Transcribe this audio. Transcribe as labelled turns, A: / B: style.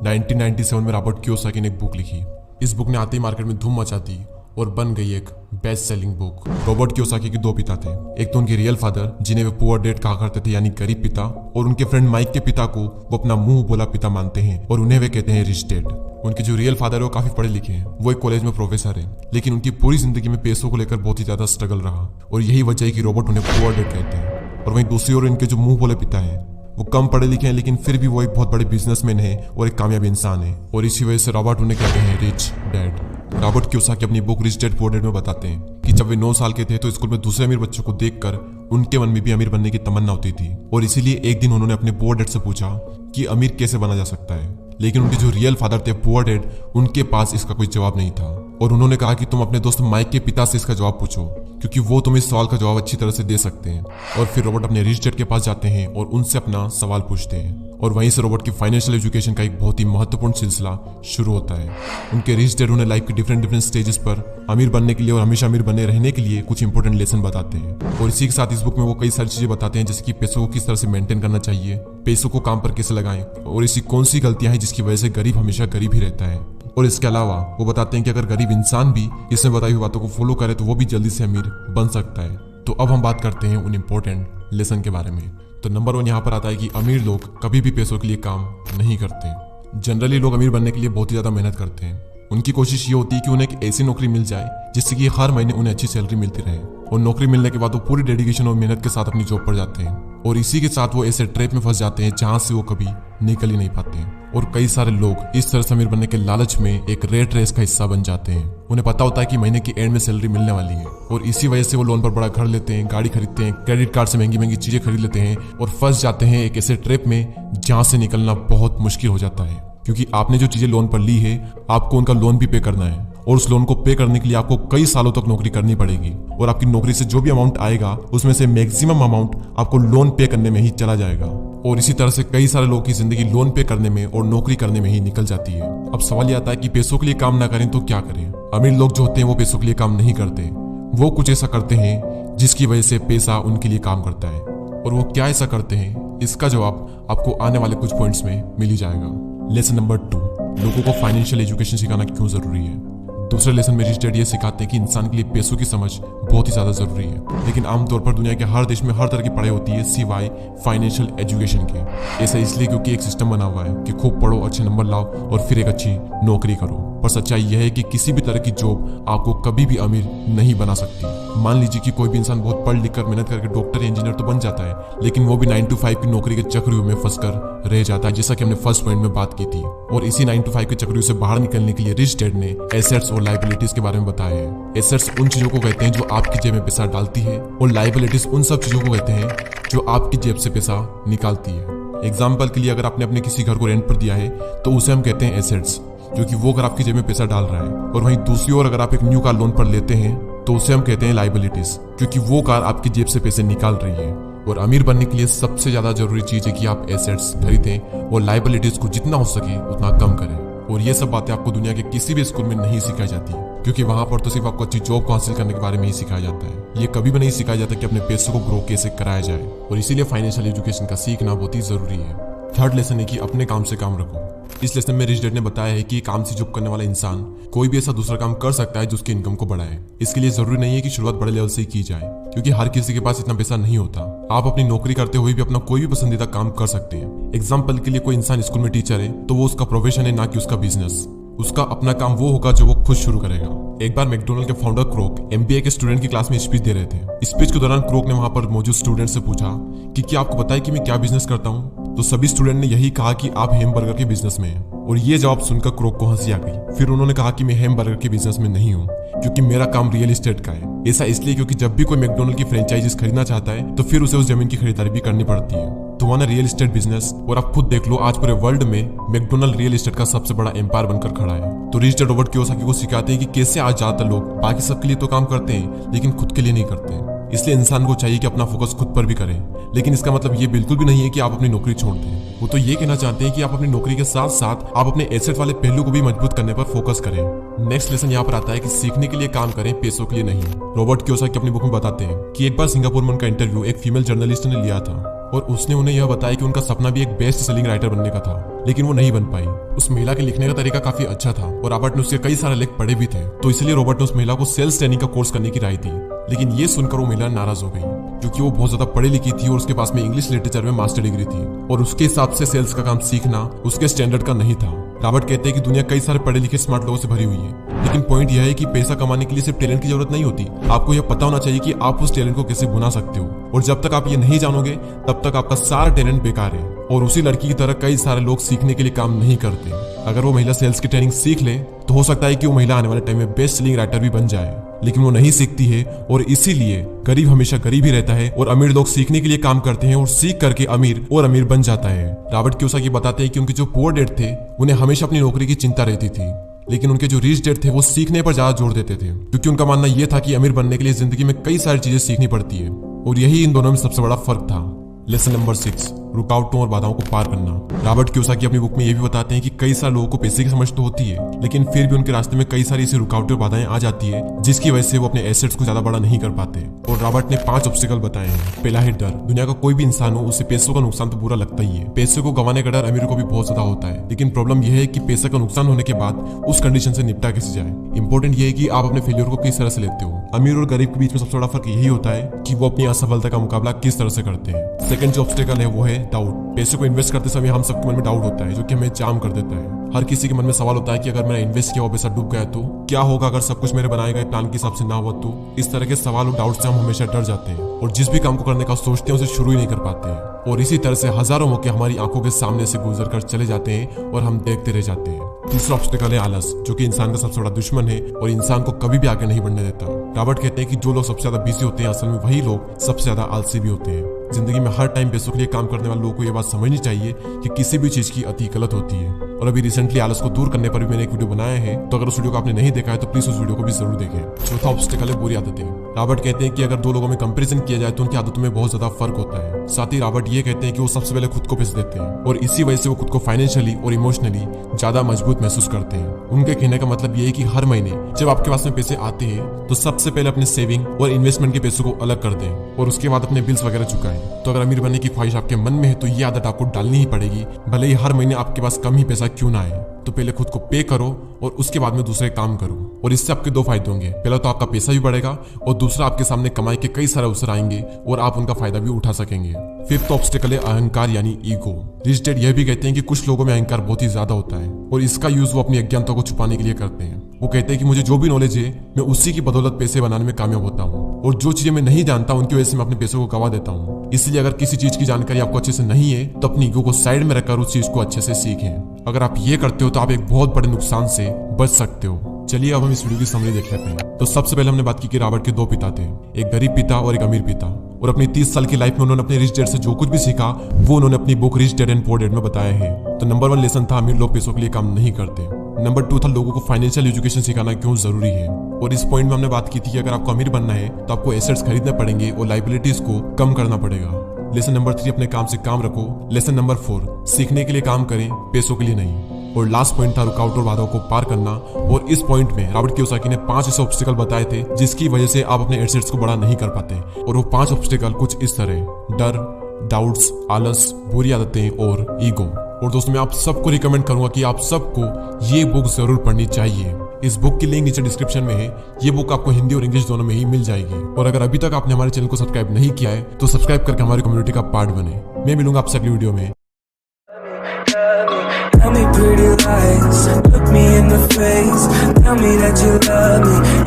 A: 1997 में Robert Kiyosaki ने एक बुक लिखी। इस बुक ने आते ही मार्केट में धूम मचा दी और बन गई एक best selling book. Robert Kiyosaki के दो पिता थे। एक तो उनके रियल फादर जिन्हें वे पुअर डैड कहा करते थे, यानी गरीब पिता, और उनके फ्रेंड माइक के पिता को वो अपना मुंह बोला पिता मानते हैं और उन्हें वे कहते हैं रिच डैड। उनके जो रियल फादर है वो काफी पढ़े लिखे हैं, वो एक कॉलेज में प्रोफेसर है, लेकिन उनकी पूरी जिंदगी में पैसों को लेकर बहुत ही ज्यादा स्ट्रगल रहा और यही वजह है कि रॉबर्ट उन्हें पुअर डैड कहते हैं। और वहीं दूसरी ओर इनके जो मुंह बोले पिता है वो कम पढ़े लिखे हैं, लेकिन फिर भी वो एक बहुत बड़े बिजनेसमैन है और एक कामयाब इंसान है, और इसी वजह से रॉबर्ट उन्हें कहते हैं रिच डैड। रॉबर्ट कियोसाकी अपनी book rich dad poor dad में बताते हैं कि जब वे 9 साल के थे तो स्कूल में दूसरे अमीर बच्चों को देखकर उनके मन में भी अमीर बनने की तमन्ना होती थी, और इसीलिए एक दिन उन्होंने अपने पुअर डैड से पूछा कि अमीर कैसे बना जा सकता है। लेकिन उनके जो रियल फादर थे पुअर डैड, उनके पास इसका कोई जवाब नहीं था, और उन्होंने कहा कि तुम अपने दोस्त माइक के पिता से इसका जवाब पूछो, क्योंकि वो तुम्हें इस सवाल का जवाब अच्छी तरह से दे सकते हैं। और फिर रॉबर्ट अपने रिच डैड के पास जाते हैं और उनसे अपना सवाल पूछते हैं, और वहीं से रॉबर्ट की फाइनेंशियल एजुकेशन का एक बहुत ही महत्वपूर्ण सिलसिला शुरू होता है। उनके रिच डैड उन्हें लाइफ के डिफरेंट स्टेजेस पर अमीर बनने के लिए और हमेशा अमीर बने रहने के लिए कुछ इंपॉर्टेंट लेसन बताते हैं, और इसी के साथ इस बुक में वो कई सारी चीजें बताते हैं, जैसे कि पैसों को किस तरह से मेंटेन करना चाहिए, पैसों को काम पर कैसे लगाएं, और ऐसी कौन सी गलतियां हैं जिसकी वजह से गरीब हमेशा गरीब ही रहता है। और इसके अलावा वो बताते हैं कि अगर गरीब इंसान भी इसमें बताई हुई बातों को फॉलो करे तो वो भी जल्दी से अमीर बन सकता है। तो अब हम बात करते हैं उन इम्पोर्टेंट लेसन के बारे में। तो नंबर 1 यहाँ पर आता है कि अमीर लोग कभी भी पैसों के लिए काम नहीं करते। जनरली लोग अमीर बनने के लिए बहुत ही ज्यादा मेहनत करते हैं। उनकी कोशिश ये होती है कि उन्हें एक ऐसी नौकरी मिल जाए जिससे कि हर महीने उन्हें अच्छी सैलरी मिलती रहे, और नौकरी मिलने के बाद वो पूरी डेडिकेशन और मेहनत के साथ अपनी जॉब पर जाते हैं, और इसी के साथ वो ऐसे ट्रैप में फंस जाते हैं जहां से वो कभी निकल ही नहीं पाते। और कई सारे लोग इस तरह से अमीर बनने के लालच में एक रेट रेस का हिस्सा बन जाते हैं। उन्हें पता होता है कि महीने के एंड में सैलरी मिलने वाली है, और इसी वजह से वो लोन पर बड़ा घर लेते हैं, गाड़ी खरीदते हैं, क्रेडिट कार्ड से महंगी महंगी चीजें खरीद लेते हैं, और फंस जाते हैं एक ऐसे ट्रैप में जहां से निकलना बहुत मुश्किल हो जाता है, क्योंकि आपने जो चीजें लोन पर ली है आपको उनका लोन भी पे करना है, और उस लोन को पे करने के लिए आपको कई सालों तक नौकरी करनी पड़ेगी, और आपकी नौकरी से जो भी अमाउंट आएगा उसमें से मैक्सिमम अमाउंट आपको लोन पे करने में ही चला जाएगा। और इसी तरह से कई सारे लोगों की जिंदगी लोन पे करने में और नौकरी करने में ही निकल जाती है। अब सवाल ये आता है कि पैसों के लिए काम ना करें तो क्या करें। अमीर लोग जो होते हैं वो पैसों के लिए काम नहीं करते, वो कुछ ऐसा करते हैं जिसकी वजह से पैसा उनके लिए काम करता है, और वो क्या ऐसा करते हैं इसका जवाब आपको आने वाले कुछ पॉइंट्स में मिल ही जाएगा। लेसन नंबर 2, लोगों को फाइनेंशियल एजुकेशन सिखाना क्यों जरूरी है। दूसरे लेसन में रिच डैड ये सिखाते हैं कि इंसान के लिए पैसों की समझ बहुत ही ज्यादा जरूरी है, लेकिन आमतौर पर दुनिया के हर देश में हर तरह की पढ़ाई होती है सिवाय फाइनेंशियल एजुकेशन के। ऐसा इसलिए क्योंकि एक सिस्टम बना हुआ है कि खूब पढ़ो, अच्छे नंबर लाओ और फिर एक अच्छी नौकरी करो। पर सच्चाई यह है कि किसी भी तरह की जॉब आपको कभी भी अमीर नहीं बना सकती। मान लीजिए कि कोई भी इंसान बहुत पढ़ लिख कर मेहनत करके डॉक्टर या इंजीनियर तो बन जाता है, लेकिन वो भी 9 to 5 की नौकरी के चक्रव्यूह में फंसकर रह जाता है, जैसा कि हमने फर्स्ट पॉइंट में बात की थी। और इसी 9 to 5 के चक्रव्यूह से बाहर निकलने के लिए रिच डैड ने एसेट्स और लायबिलिटीज के बारे में बताया है। एसेट्स उन चीजों को कहते हैं जो आपकी जेब में पैसा डालती है, और लायबिलिटीज उन सब चीजों को कहते हैं जो आपकी जेब से पैसा निकालती है। एग्जाम्पल के लिए अगर आपने अपने किसी घर को रेंट पर दिया है तो उसे हम कहते हैं एसेट्स, क्योंकि वो घर आपकी जेब में पैसा डाल रहा है। और वहीं दूसरी ओर अगर आप एक न्यू कार लोन पर लेते हैं तो उसे हम कहते हैं लायबिलिटीज, क्योंकि वो कार आपकी जेब से पैसे निकाल रही है। और अमीर बनने के लिए सबसे ज्यादा जरूरी चीज है कि आप एसेट्स खरीदें और लायबिलिटीज को जितना हो सके उतना कम करें। और ये सब बातें आपको दुनिया के किसी भी स्कूल में नहीं सिखाई जाती, क्योंकि वहां पर तो सिर्फ आपको अच्छी जॉब को हासिल करने के बारे में ही सिखाया जाता है। ये कभी भी नहीं सिखाया जाता कि अपने पैसों को ग्रो कैसे कराया जाए, और इसीलिए फाइनेंशियल एजुकेशन का सीखना बहुत ही जरूरी है। थर्ड लेसन है कि अपने काम से काम रखो। इस लेसन में रिच डैड ने बताया है कि काम से जॉब करने वाला इंसान कोई भी ऐसा दूसरा काम कर सकता है जो उसकी इनकम को बढ़ाए। इसके लिए जरूरी नहीं है कि शुरुआत बड़े लेवल से ही की जाए, क्योंकि हर किसी के पास इतना पैसा नहीं होता। आप अपनी नौकरी करते हुए भी अपना कोई भी पसंदीदा काम कर सकते हैं। एग्जाम्पल के लिए कोई इंसान स्कूल में टीचर है तो वो उसका प्रोफेशन है, ना कि उसका बिजनेस। उसका अपना काम वो होगा जो वो खुद शुरू करेगा। एक बार मैकडोनल्ड के फाउंडर क्रोक एमबीए के स्टूडेंट की क्लास में स्पीच दे रहे थे। स्पीच के दौरान क्रोक ने वहां पर मौजूद स्टूडेंट से पूछा कि क्या आपको पता है कि मैं क्या बिजनेस करता हूँ। तो सभी स्टूडेंट ने यही कहा कि आप हैमबर्गर के बिजनेस में हैं। और ये जवाब सुनकर क्रोक को हंसी आ गई। फिर उन्होंने कहा कि मैं हैमबर्गर के बिजनेस में नहीं हूँ, क्योंकि मेरा काम रियल एस्टेट का है। ऐसा इसलिए क्योंकि जब भी कोई मैकडोनल्ड की फ्रेंचाइजीज खरीदना चाहता है तो फिर उसे उस जमीन की खरीदारी भी करनी पड़ती है। तो वहाँ रियल एस्टेट बिजनेस, और आप खुद देख लो आज पूरे वर्ल्ड में मैकडोनल्ड रियल एस्टेट का सबसे बड़ा एम्पायर बनकर खड़ा है। तो रिच डैड रॉबर्ट कियोसाकी को सिखाते हैं कि कैसे आज ज्यादातर लोग बाकी सबके लिए तो काम करते हैं लेकिन खुद के लिए नहीं करते। इसलिए इंसान को चाहिए कि अपना फोकस खुद पर भी करें, लेकिन इसका मतलब ये बिल्कुल भी नहीं है कि आप अपनी नौकरी छोड़ दें। वो तो ये कहना चाहते हैं कि आप अपनी नौकरी के साथ साथ आप अपने एसेट वाले पहलू को भी मजबूत करने पर फोकस करें। नेक्स्ट लेसन यहाँ पर आता है कि सीखने के लिए काम करें, पैसों के लिए नहीं। रॉबर्ट कियोसाकी अपनी बुक में बताते हैं कि एक बार सिंगापुर में उनका इंटरव्यू एक फीमेल जर्नलिस्ट ने लिया था। और उसने उन्हें यह बताया कि उनका सपना भी एक बेस्ट सेलिंग राइटर बनने का था, लेकिन वो नहीं बन पाई। उस महिला के लिखने का तरीका काफी अच्छा था और रॉबर्ट ने उसके कई सारे लेख पढ़े भी थे, तो इसलिए रॉबर्ट ने उस महिला को सेल्स ट्रेनिंग का कोर्स करने की राय दी। लेकिन ये सुनकर वो महिला नाराज हो गई, क्योंकि वो बहुत ज्यादा पढ़ी लिखी थी और उसके पास में इंग्लिश लिटरेचर में मास्टर डिग्री थी और उसके हिसाब से सेल्स का काम सीखना उसके स्टैंडर्ड का नहीं था। रॉबर्ट कहते हैं कि दुनिया कई सारे पढ़े लिखे स्मार्ट लोगों से भरी हुई है, लेकिन पॉइंट यह है कि पैसा कमाने के लिए सिर्फ टैलेंट की जरूरत नहीं होती। आपको यह पता होना चाहिए कि आप उस टैलेंट को कैसे भुना सकते हो, और जब तक आप ये नहीं जानोगे तब तक आपका सारा टैलेंट बेकार है। और उसी लड़की की तरह कई सारे लोग सीखने के लिए काम नहीं करते। अगर वो महिला सेल्स की ट्रेनिंग सीख ले तो हो सकता है कि वो महिला आने वाले टाइम में बेस्ट सेलिंग राइटर भी बन जाए, लेकिन वो नहीं सीखती है और इसीलिए गरीब हमेशा गरीब ही रहता है और अमीर लोग सीखने के लिए काम करते हैं और सीख करके अमीर और अमीर बन जाता है। रॉबर्ट कियोसाकी बताते हैं कि उनके जो पुअर डैड थे उन्हें हमेशा अपनी नौकरी की चिंता रहती थी, लेकिन उनके जो रिच डैड थे वो सीखने पर ज्यादा जोर देते थे, क्योंकि उनका मानना यह था कि अमीर बनने के लिए जिंदगी में कई सारी चीजें सीखनी पड़ती है और यही इन दोनों में सबसे बड़ा फर्क था। लेसन नंबर 6, रुकावटों और बाधाओं को पार करना। रॉबर्ट कियोसाकी अपनी बुक में ये भी बताते हैं कि कई सारे लोगों को पैसे की समझ तो होती है, लेकिन फिर भी उनके रास्ते में कई सारी ऐसी रुकावटें और बाधाएं आ जाती है जिसकी वजह से वो अपने एसेट्स को ज्यादा बड़ा नहीं कर पाते। और रॉबर्ट ने 5 ऑब्स्टिकल बताए हैं। पहला है डर। दुनिया का कोई भी इंसान हो उसे पैसों का नुकसान तो बुरा लगता ही है। पैसे को गंवाने का डर अमीर को भी बहुत ज्यादा होता है, लेकिन प्रॉब्लम यह है कि पैसे का नुकसान होने के बाद उस कंडीशन से निपटा कैसे जाए। इंपॉर्टेंट ये है कि आप अपने फेलियर को किस तरह से लेते हो। अमीर और गरीब के बीच में सबसे बड़ा फर्क यही होता है कि वो अपनी असफलता का मुकाबला किस तरह से करते हैं। सेकंड जो ऑब्स्टिकल है वो है डाउट। पैसे को इन्वेस्ट करते समय हम सबके मन में डाउट होता है, जो कि हमें जाम कर देता है। हर किसी के मन में सवाल होता है कि अगर मैंने इन्वेस्ट किया हुआ पैसा डूब गया तो क्या होगा, अगर सब कुछ मेरे बनाए गए प्लान के हिसाब से ना हुआ तो। इस तरह के सवाल और डाउट से हम हमेशा डर जाते हैं और जिस भी काम को करने का सोचते हैं उसे शुरू ही नहीं कर पाते हैं, और इसी तरह से हजारों मौके हमारी आंखों के सामने से गुजर कर चले जाते हैं और हम देखते रह जाते हैं। तीसरा ऑब्स्टिकल है आलस, जो कि इंसान का सबसे बड़ा दुश्मन है और इंसान को कभी भी आगे नहीं बढ़ने देता। रॉबर्ट कहते हैं कि जो लोग सबसे ज्यादा बिजी होते हैं असल में वही लोग सबसे ज्यादा आलसी भी होते हैं। जिंदगी में हर टाइम पैसों के लिए काम करने वाले लोगों को यह बात समझनी चाहिए कि किसी भी चीज की अति गलत होती है। और अभी रिसेंटली आलस को दूर करने पर भी मैंने एक वीडियो बनाया है, तो अगर उस वीडियो को आपने नहीं देखा है तो प्लीज उस वीडियो को भी जरूर देखें। चौथा ऑब्स्टिकल है बुरी आदतें। रॉबर्ट कहते हैं कि अगर दो लोगों में कंपैरिजन किया जाए तो उनकी आदतों में बहुत ज्यादा फर्क होता है। साथ ही रॉबर्ट ये कहते हैं कि वो सबसे पहले खुद को पैसे देते हैं और इसी वजह से वो खुद को फाइनेंशियली और इमोशनली ज्यादा मजबूत महसूस करते हैं। उनके कहने का मतलब ये है कि हर महीने जब आपके पास में पैसे आते हैं तो सबसे पहले अपने सेविंग और इन्वेस्टमेंट के पैसों को अलग कर दें और उसके बाद अपने बिल्स वगैरह चुकाएं। तो अगर अमीर बनने की ख्वाहिश आपके मन में है तो ये आदत आपको डालनी ही पड़ेगी, भले ही हर महीने आपके पास कम ही पैसा क्यों ना आए। तो पहले खुद को पे करो और उसके बाद में दूसरे काम करो, और इससे आपके 2 फायदे होंगे। पहला तो आपका पैसा भी बढ़ेगा और दूसरा आपके सामने कमाई के कई सारे अवसर आएंगे और आप उनका फायदा भी उठा सकेंगे। फिफ्थ ऑब्स्टिकल है अहंकार यानी ईगो। रिच डैड यह भी कहते हैं कि कुछ लोगों में अहंकार बहुत ही ज्यादा होता है और इसका यूज वो अपनी अज्ञानता को छुपाने के लिए करते हैं। वो कहते हैं कि मुझे जो भी नॉलेज है मैं उसी की बदौलत पैसे बनाने में कामयाब होता हूँ, और जो चीजें मैं नहीं जानता उनकी वजह से मैं अपने पैसों को गवा देता हूँ। इसलिए अगर किसी चीज की जानकारी आपको अच्छे से नहीं है तो अपनी ईगो को साइड में रखकर उस चीज को अच्छे से सीखें। अगर आप ये करते हो तो आप एक बहुत बड़े नुकसान से बच सकते हो। चलिए अब हम इस वीडियो की समरी देख लेते हैं। तो सबसे पहले हमने बात की कि रॉबर्ट के 2 पिता थे, एक गरीब पिता और एक अमीर पिता, और अपनी 30 साल की लाइफ में उन्होंने अपने रिच डैड से जो कुछ भी सीखा वो उन्होंने अपनी book rich dad and poor dad में बताया है। तो नंबर 1 लेसन था अमीर लोग पैसों के लिए काम नहीं करते। नंबर 2 था लोगों को फाइनेंशियल एजुकेशन सिखाना क्यों जरूरी है, और इस पॉइंट में हमने बात की थी कि अगर आपको अमीर बनना है तो आपको एसेट्स खरीदने पड़ेंगे और लाइबिलिटीज को कम करना पड़ेगा। लेसन नंबर 3 अपने काम से काम रखो। लेसन नंबर 4 सीखने के लिए काम करें, पैसों के लिए नहीं। और लास्ट पॉइंट था रुकावट और बाधाओं को पार करना, और इस पॉइंट में रॉबर्ट कियोसाकी ने 5 ऐसे ऑब्स्टिकल बताए थे जिसकी वजह से आप अपने एसेट्स को बड़ा नहीं कर पाते। और वो 5 ऑब्स्टिकल कुछ इस तरह: डर, डाउट्स, आलस, बुरी आदतें और ईगो। और दोस्तों मैं आप सबको रिकमेंड करूंगा कि आप सबको ये बुक जरूर पढ़नी चाहिए। इस बुक की लिंक नीचे डिस्क्रिप्शन में है। ये बुक आपको हिंदी और इंग्लिश दोनों में ही मिल जाएगी। और अगर अभी तक आपने हमारे चैनल को सब्सक्राइब नहीं किया है तो सब्सक्राइब करके हमारी कम्युनिटी का पार्ट बने। मैं मिलूंगा आपसे अगली वीडियो में।
B: Tell me pretty lies, look me in the face, tell me that you love me.